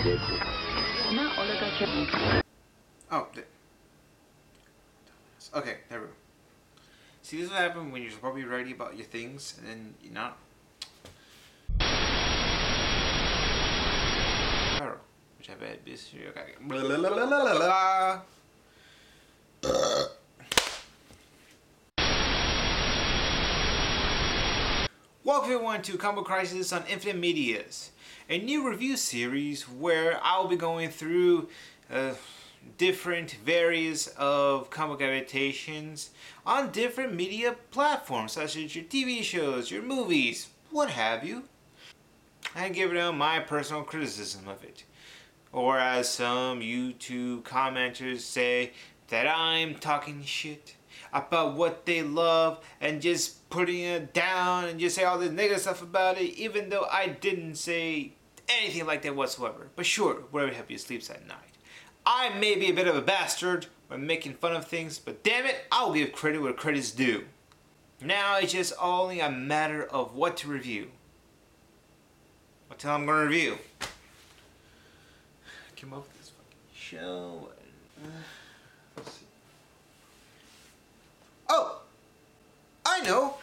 Oh, okay, there we go. See, this is what happens when you're supposed to be ready about your things, and then you're not. Which I bet this here. Okay. Welcome everyone to Combo Crisis on Infinite Medias, a new review series where I'll be going through different various of comic adaptations on different media platforms, such as your TV shows, your movies, what have you, and give them my personal criticism of it. Or as some YouTube commenters say, that I'm talking shit about what they love and just putting it down and just say all this negative stuff about it, even though I didn't say anything like that whatsoever. But sure, whatever help you sleep at night. I may be a bit of a bastard when making fun of things, but damn it, I'll give credit where credit's due. Now it's just only a matter of what to review. What the hell I'm gonna review? I came up with this fucking show. Let's see. Oh! I know!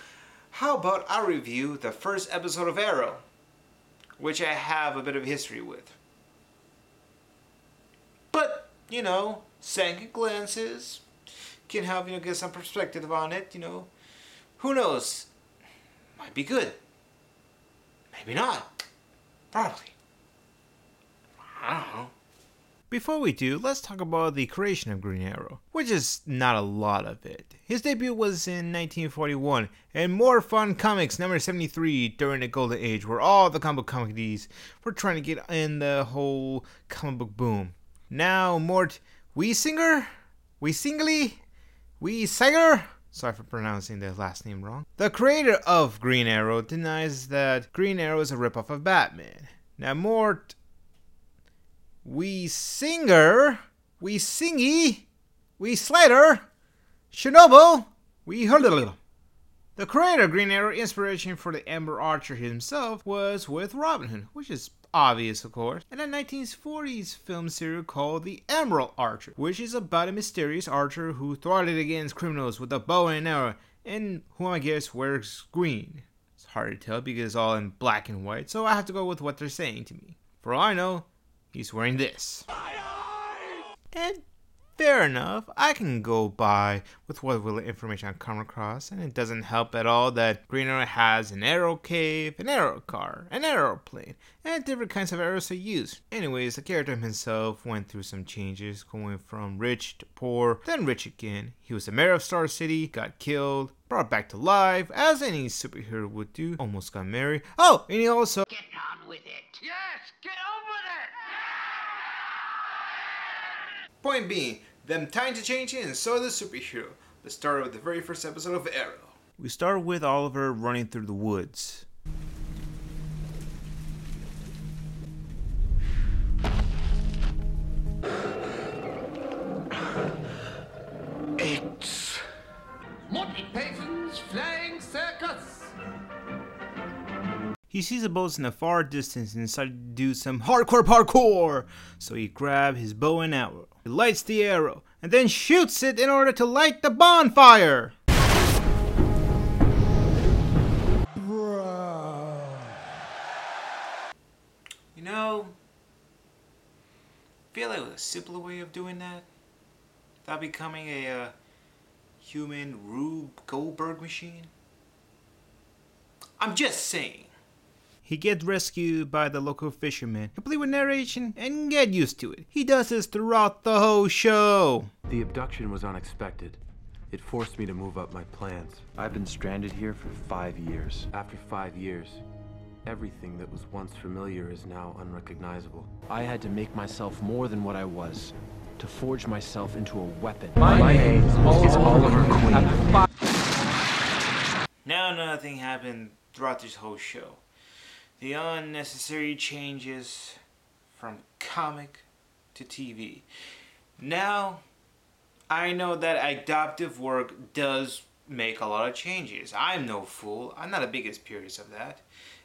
How about I review the first episode of Arrow, which I have a bit of history with. But, you know, second glances can help, get some perspective on it, Who knows? Might be good. Maybe not. Probably. I don't know. Before we do, let's talk about the creation of Green Arrow, which is not a lot of it. His debut was in 1941, and More Fun Comics number 73 during the Golden Age, where all the comic book companies were trying to get in the whole comic book boom. Now, Mort Wiesinger? Sorry for pronouncing the last name wrong. The creator of Green Arrow denies that Green Arrow is a ripoff of Batman. Now, Mort Wiesinger, Slater, Chernobyl, The creator of Green Arrow inspiration for the Amber Archer himself was with Robin Hood, which is obvious, of course, and a 1940s film series called The Emerald Archer, which is about a mysterious archer who throttled against criminals with a bow and arrow, and who I guess wears green. It's hard to tell because it's all in black and white, so I have to go with what they're saying to me. For all I know, he's wearing this. And fair enough, I can go by with what little information I come across, and it doesn't help at all that Green Arrow has an arrow cave, an arrow car, an aeroplane, and different kinds of arrows to use. Anyways, the character himself went through some changes, going from rich to poor, then rich again. He was the mayor of Star City, got killed, brought back to life, as any superhero would do, almost got married. Oh, and he also... Get on with it! Yes, get on with it! Point being, them times are changing and so the superhero. Let's start with the very first episode of Arrow. We start with Oliver running through the woods. It's Monty Python's Flying Circus! He sees the boats in the far distance and decided to do some hardcore parkour. So he grabbed his bow and arrow. He lights the arrow and then shoots it in order to light the bonfire. Bro. I feel like it was a simpler way of doing that. Without becoming a human Rube Goldberg machine. I'm just saying. He gets rescued by the local fisherman, complete with narration, and get used to it. He does this throughout the whole show. The abduction was unexpected. It forced me to move up my plans. I've been stranded here for 5 years. After 5 years, everything that was once familiar is now unrecognizable. I had to make myself more than what I was, to forge myself into a weapon. My name is Oliver Queen. Now another thing happened throughout this whole show. The unnecessary changes from comic to TV. Now, I know that adaptive work does make a lot of changes. I'm no fool. I'm not the biggest purist of that.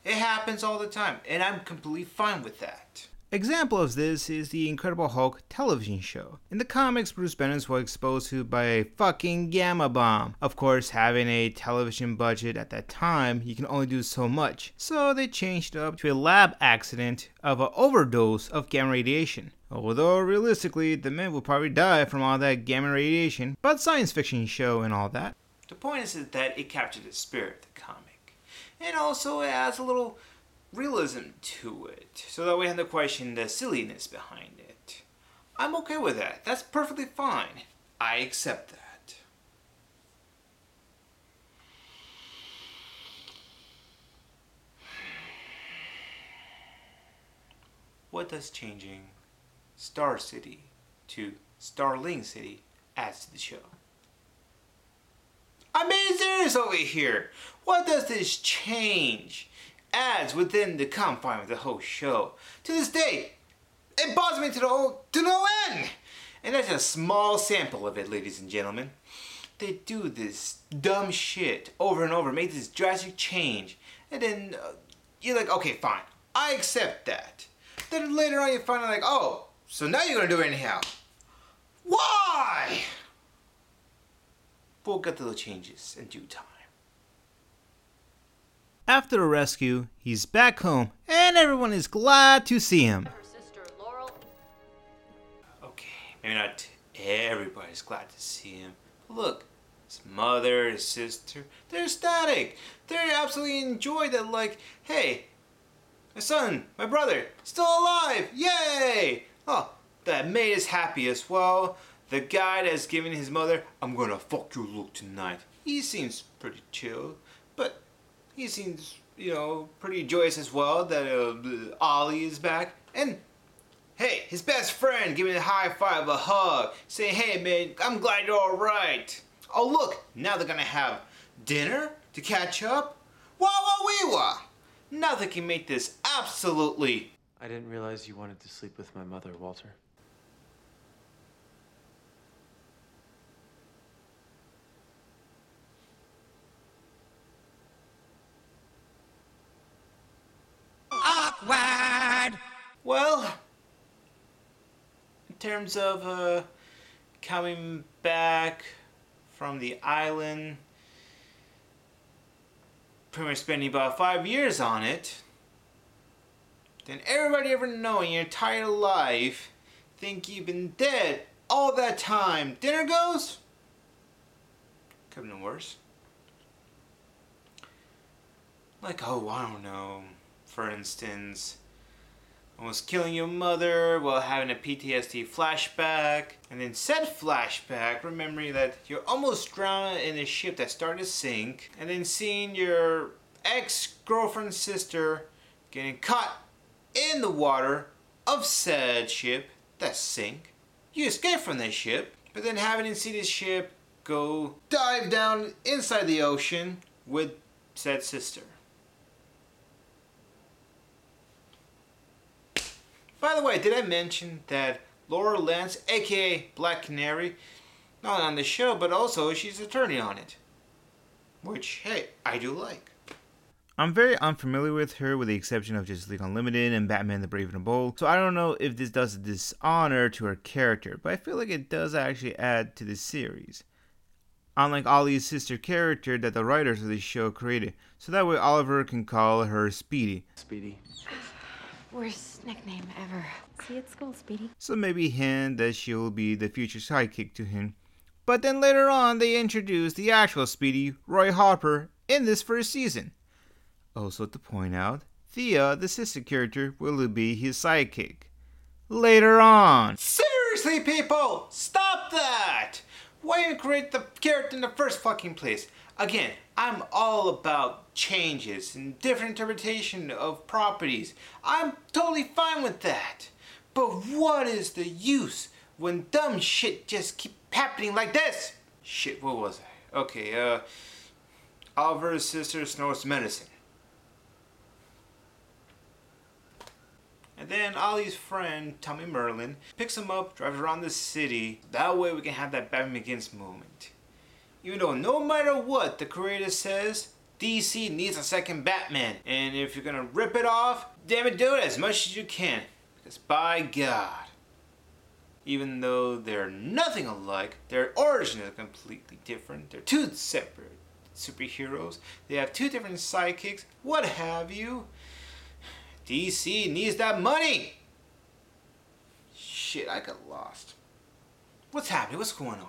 It happens all the time, and I'm completely fine with that. Example of this is the Incredible Hulk television show. In the comics, Bruce Banner was exposed to by a fucking gamma bomb. Of course, having a television budget at that time, you can only do so much. So they changed up to a lab accident of an overdose of gamma radiation. Although realistically, the man will probably die from all that gamma radiation, but science fiction show and all that. The point is that it captured the spirit of the comic. And also it adds a little realism to it, so that we have to question the silliness behind it. I'm okay with that. That's perfectly fine. I accept that. What does changing Star City to Starling City add to the show? I'm being serious over here. What does this change adds within the confine of the whole show? To this day, it bothers me to no end. And that's a small sample of it, ladies and gentlemen. They do this dumb shit over and over, make this drastic change, and then you're like, okay, fine, I accept that. Then later on you find out like, oh, so now you're gonna do it anyhow. Why? We'll get to the changes in due time. After the rescue, he's back home, and everyone is glad to see him. Her sister, Laurel. Okay, maybe not everybody's glad to see him. But look, his mother, his sister, they're ecstatic. They absolutely enjoy that, like, hey, my son, my brother, still alive, yay! Oh, that maid is happy as well. The guy that's giving his mother, I'm gonna fuck your look tonight. He seems pretty chill, but he seems, pretty joyous as well that Ollie is back. And hey, his best friend giving a high five, a hug, saying, hey man, I'm glad you're alright. Oh look, now they're gonna have dinner to catch up. Wah wah wee wah. Now they can make this absolutely. I didn't realize you wanted to sleep with my mother, Walter. Awkward! Well, in terms of coming back from the island, pretty much spending about 5 years on it, then everybody ever know in your entire life think you've been dead all that time. Dinner goes? Could have been worse. Like, oh, I don't know. For instance, almost killing your mother while having a PTSD flashback, and then said flashback remembering that you're almost drowned in a ship that started to sink, and then seeing your ex-girlfriend's sister getting caught in the water of said ship that sank. You escape from that ship, but then having to see this ship go dive down inside the ocean with said sister. By the way, did I mention that Laura Lance, aka Black Canary, not only on the show, but also she's attorney on it. Which, hey, I do like. I'm very unfamiliar with her with the exception of Justice League Unlimited and Batman the Brave and the Bold, so I don't know if this does a dishonor to her character, but I feel like it does actually add to this series. Unlike Ollie's sister character that the writers of this show created, so that way Oliver can call her Speedy. Speedy. Worst nickname ever. See you at school, Speedy. So maybe hint that she'll be the future sidekick to him. But then later on they introduce the actual Speedy, Roy Harper, in this first season. Also to point out, Thea, the sister character, will be his sidekick. Later on. Seriously people, stop that! Why even create the character in the first fucking place? Again, I'm all about changes and different interpretation of properties. I'm totally fine with that. But what is the use when dumb shit just keep happening like this? Shit, what was I? Okay, Oliver's sister snorts medicine. And then Ollie's friend, Tommy Merlin, picks him up, drives around the city. That way we can have that Batman Begins moment. Even though no matter what the creator says, DC needs a second Batman. And if you're gonna rip it off, damn it, do it as much as you can. Because by God, even though they're nothing alike, their origins are completely different. They're two separate superheroes. They have two different sidekicks, what have you. DC needs that money! Shit, I got lost. What's happening? What's going on?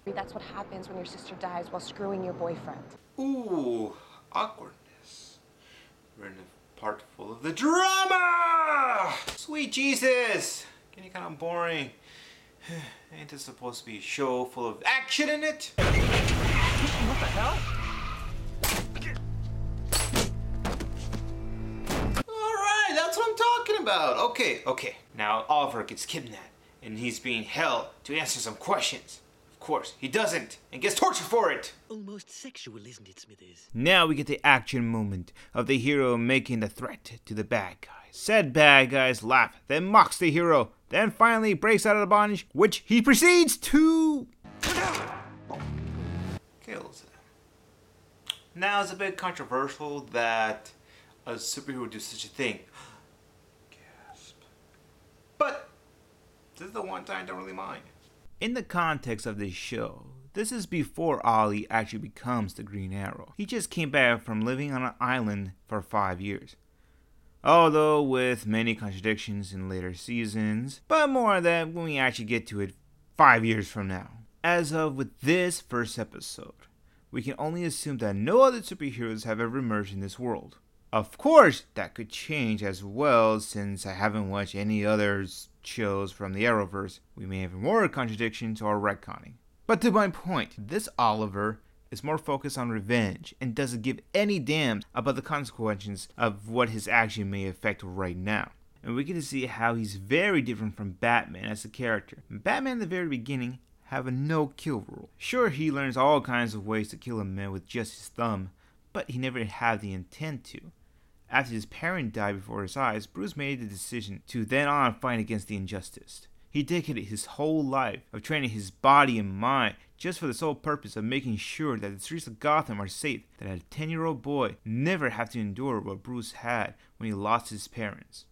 That's what happens when your sister dies while screwing your boyfriend. Ooh, awkwardness. We're in a part full of the drama! Sweet Jesus! Getting kind of boring. Ain't this supposed to be a show full of action in it? What the hell? Alright, that's what I'm talking about. Okay. Now Oliver gets kidnapped and he's being held to answer some questions. Of course, he doesn't and gets tortured for it. Almost sexual, isn't it, Smithers? Now we get the action moment of the hero making the threat to the bad guys. Said bad guys laugh, then mocks the hero, then finally breaks out of the bondage, which he proceeds to kills them. Now it's a bit controversial that a superhero would do such a thing. Gasp. But this is the one time I don't really mind. In the context of this show, this is before Ollie actually becomes the Green Arrow. He just came back from living on an island for 5 years. Although with many contradictions in later seasons, but more of that when we actually get to it 5 years from now. As of with this first episode, we can only assume that no other superheroes have ever emerged in this world. Of course, that could change as well since I haven't watched any other shows from the Arrowverse. We may have more contradictions or retconning. But to my point, this Oliver is more focused on revenge and doesn't give any damn about the consequences of what his action may affect right now. And we get to see how he's very different from Batman as a character. Batman in the very beginning have a no-kill rule. Sure, he learns all kinds of ways to kill a man with just his thumb, but he never had the intent to. After his parent died before his eyes, Bruce made the decision to then on fight against the injustice. He dedicated his whole life of training his body and mind just for the sole purpose of making sure that the streets of Gotham are safe, that a 10-year-old boy never have to endure what Bruce had when he lost his parents.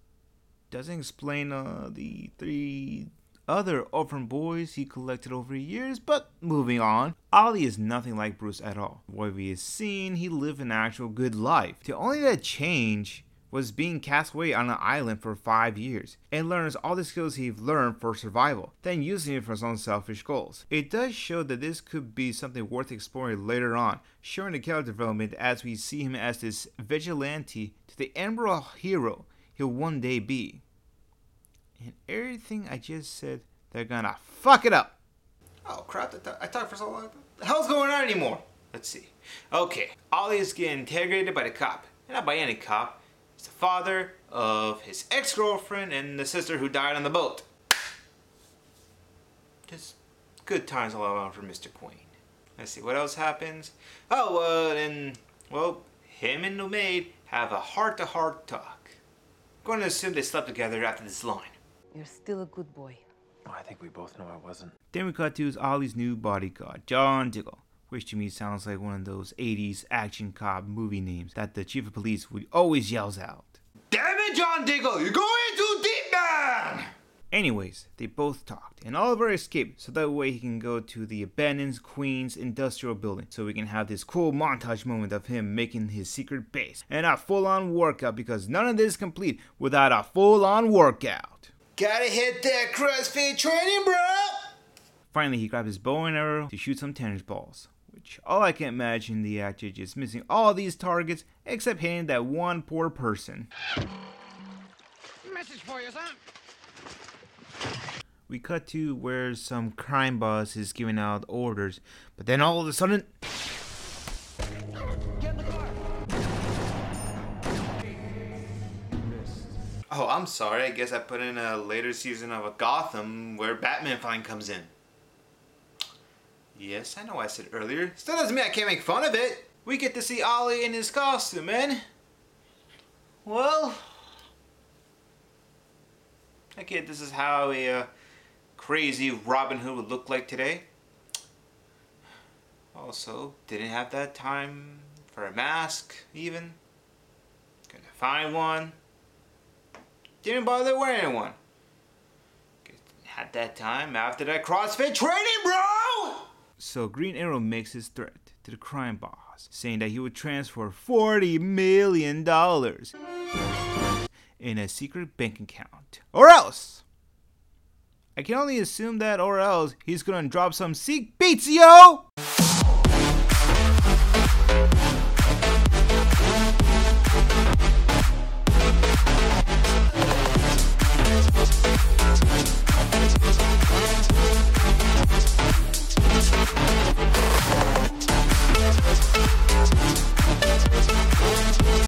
Doesn't explain the 3 other orphan boys he collected over years, but moving on. Ollie is nothing like Bruce at all. What we have seen, he lived an actual good life. The only that change was being cast away on an island for 5 years, and learns all the skills he learned for survival, then using it for his own selfish goals. It does show that this could be something worth exploring later on, showing the character development as we see him as this vigilante to the emerald hero he'll one day be. And everything I just said, they're gonna fuck it up. Oh crap, I talked for so long. What the hell's going on anymore? Let's see. Okay, Ollie is getting interrogated by the cop. And not by any cop. It's the father of his ex-girlfriend and the sister who died on the boat. Just good times all around for Mr. Queen. Let's see, what else happens? Him and the maid have a heart-to-heart talk. I'm going to assume they slept together after this line. You're still a good boy. Oh, I think we both know I wasn't. Then we cut to Ollie's new bodyguard, John Diggle, which to me sounds like one of those 80s action cop movie names that the chief of police would always yells out. Damn it, John Diggle, you're going too deep, man! Anyways, they both talked, and Oliver escaped so that way he can go to the abandoned Queens industrial building so we can have this cool montage moment of him making his secret base and a full-on workout because none of this is complete without a full-on workout. Gotta hit that CrossFit training, bro! Finally, he grabbed his bow and arrow to shoot some tennis balls, which all I can imagine the actor just missing all these targets except hitting that one poor person. Message for you, son. We cut to where some crime boss is giving out orders, but then all of a sudden... Get in the car. Oh, I'm sorry. I guess I put in a later season of a Gotham where Batman finally comes in. Yes, I know I said earlier. Still doesn't mean I can't make fun of it. We get to see Ollie in his costume, man. Well, okay, this is how a crazy Robin Hood would look like today. Also, didn't have that time for a mask, even. Gonna find one. Didn't bother wearing one. At that time, after that CrossFit training, bro! So Green Arrow makes his threat to the crime boss, saying that he would transfer $40 million in a secret bank account. Or else! I can only assume that or else he's gonna drop some sick beats, yo!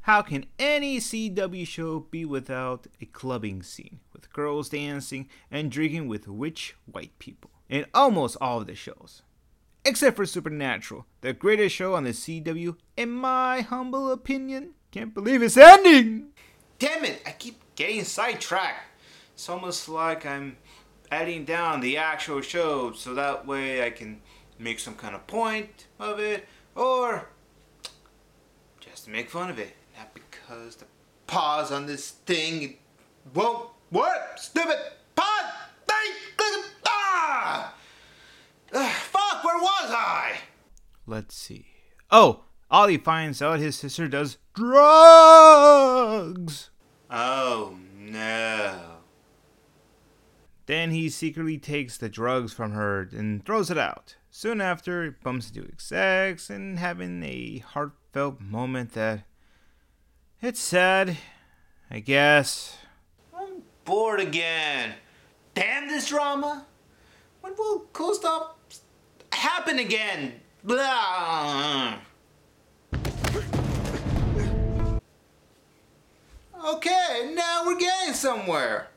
How can any CW show be without a clubbing scene, with girls dancing and drinking with rich white people? In almost all of the shows. Except for Supernatural, the greatest show on the CW, in my humble opinion. Can't believe it's ending! Damn it, I keep getting sidetracked. It's almost like I'm editing down the actual show so that way I can make some kind of point of it, or just to make fun of it. Not because the pause on this thing won't work. Stupid pause thing. Fuck, where was I? Let's see. Oh, Ollie finds out his sister does drugs. Oh no. Then he secretly takes the drugs from her and throws it out. Soon after, bumps into sex and having a heartfelt moment that it's sad, I guess. I'm bored again. Damn this drama. When will cool stuff happen again? Blah. Okay, now we're getting somewhere.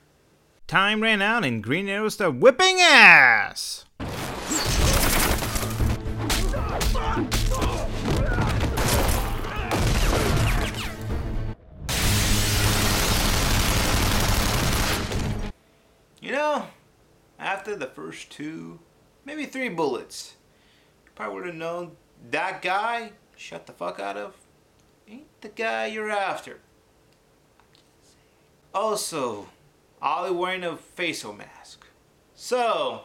Time ran out and Green Arrow started whipping ass. You know, after the first 2, maybe 3 bullets, you probably would have known that guy, shut the fuck out of, ain't the guy you're after. Also, Ollie wearing a facial mask. So,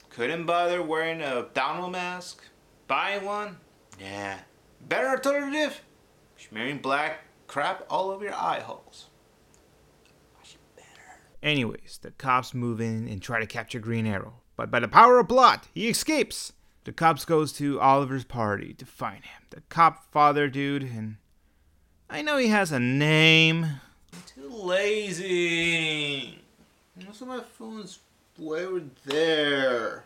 couldn't bother wearing a abdominal mask? Buying one? Nah. Better alternative? Smearing black crap all over your eye holes. Anyways, the cops move in and try to capture Green Arrow. But by the power of plot, he escapes. The cops goes to Oliver's party to find him. The cop father dude, and I know he has a name. I'm too lazy. Most of my phone's way over there.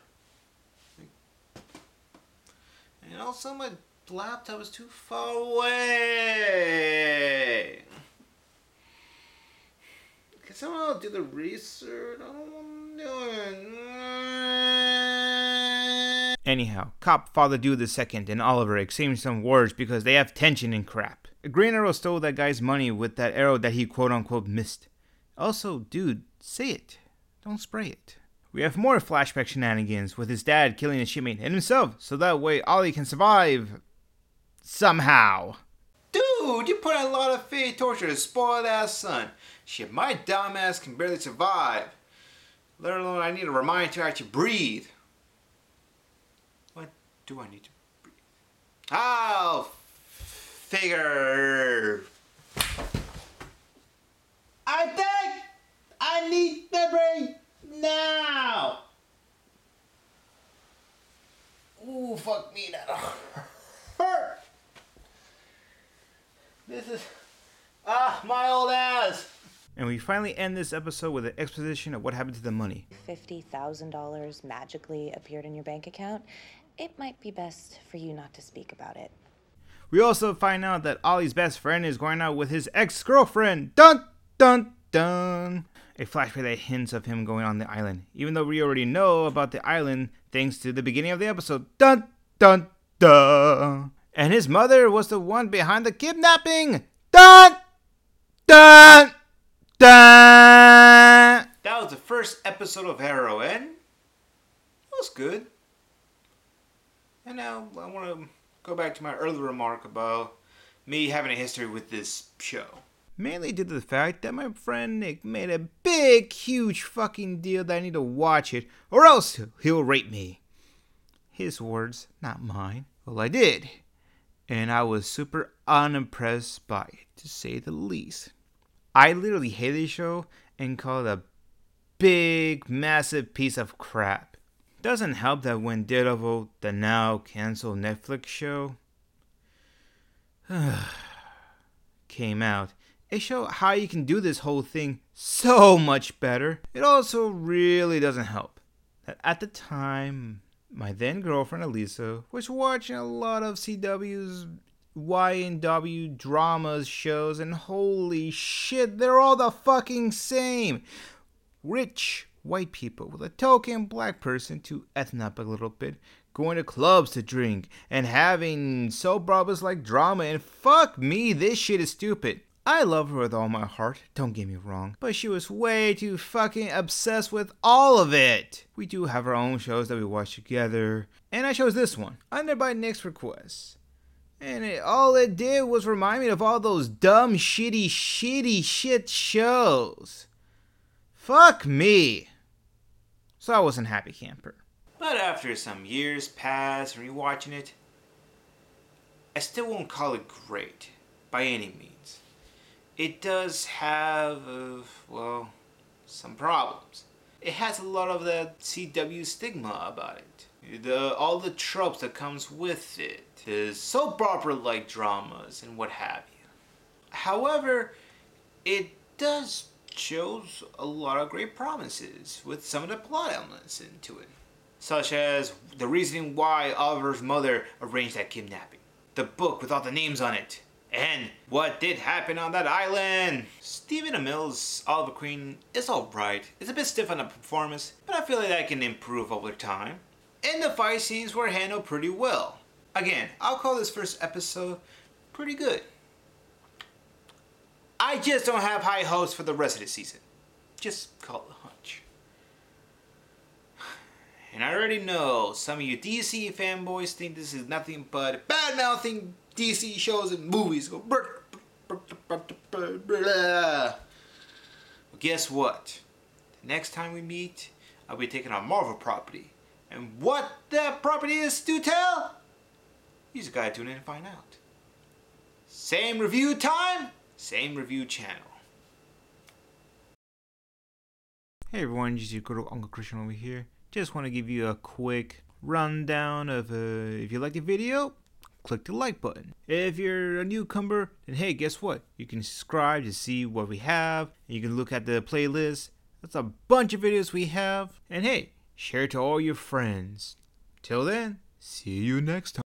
And also my laptop is too far away. Can someone do the research? I don't want to do it. Anyhow, cop father dude the second and Oliver exchange some words because they have tension and crap. Green Arrow stole that guy's money with that arrow that he quote unquote missed. Also, dude, say it. Don't spray it. We have more flashback shenanigans with his dad killing his shipmate and himself so that way Ollie can survive. Somehow. Dude, you put a lot of faith towards your spoiled ass son. Shit, my dumb ass can barely survive. Let alone I need a reminder to actually breathe. What do I need to breathe? Oh, figure. I think I need to breathe now. Ooh, fuck me, that hurt. This is, my old ass. And we finally end this episode with an exposition of what happened to the money. $50,000 magically appeared in your bank account. It might be best for you not to speak about it. We also find out that Ollie's best friend is going out with his ex-girlfriend. Dun, dun, dun. A flashback that hints of him going on the island, even though we already know about the island thanks to the beginning of the episode. Dun, dun, dun. And his mother was the one behind the kidnapping. Dun, dun, dun. That was the first episode of Arrow, and it was good. And now I want to go back to my earlier remark about me having a history with this show. Mainly due to the fact that my friend Nick made a big, huge fucking deal that I need to watch it, or else he'll rape me. His words, not mine. Well, I did. And I was super unimpressed by it, to say the least. I literally hate this show and call it a big, massive piece of crap. Doesn't help that when Daredevil, the now canceled Netflix show, came out, it showed how you can do this whole thing so much better. It also really doesn't help that at the time, my then girlfriend Elisa was watching a lot of CW's Y&W dramas shows, and holy shit, they're all the fucking same. Rich white people with a token black person to ethnic up a little bit, going to clubs to drink, and having soap operas like drama, and fuck me, this shit is stupid. I love her with all my heart, don't get me wrong, but she was way too fucking obsessed with all of it. We do have our own shows that we watch together, and I chose this one, under by Nick's request. And all it did was remind me of all those dumb, shitty shit shows. Fuck me. So I wasn't happy camper. But after some years passed and rewatching it, I still won't call it great, by any means. It does have, some problems. It has a lot of the CW stigma about it. All the tropes that comes with it. The soap opera-like dramas and what have you. However, it does shows a lot of great promises with some of the plot elements into it. Such as the reasoning why Oliver's mother arranged that kidnapping. The book with all the names on it. And what did happen on that island? Stephen Amell's Oliver Queen is alright. It's a bit stiff on the performance, but I feel like that can improve over time. And the fight scenes were handled pretty well. Again, I'll call this first episode pretty good. I just don't have high hopes for the rest of the season. Just call it a hunch. And I already know some of you DC fanboys think this is nothing but bad-mouthing DC shows and movies. Go well, guess what? The next time we meet, I'll be taking a Marvel property. And what that property is, do tell? You just gotta tune in and find out. Same review time, same review channel. Hey everyone, just your good old Uncle Christian over here. Just want to give you a quick rundown of if you like the video, click the like button. If you're a newcomer, then hey, guess what? You can subscribe to see what we have. And you can look at the playlist. That's a bunch of videos we have. And hey, share it to all your friends. Till then, see you next time.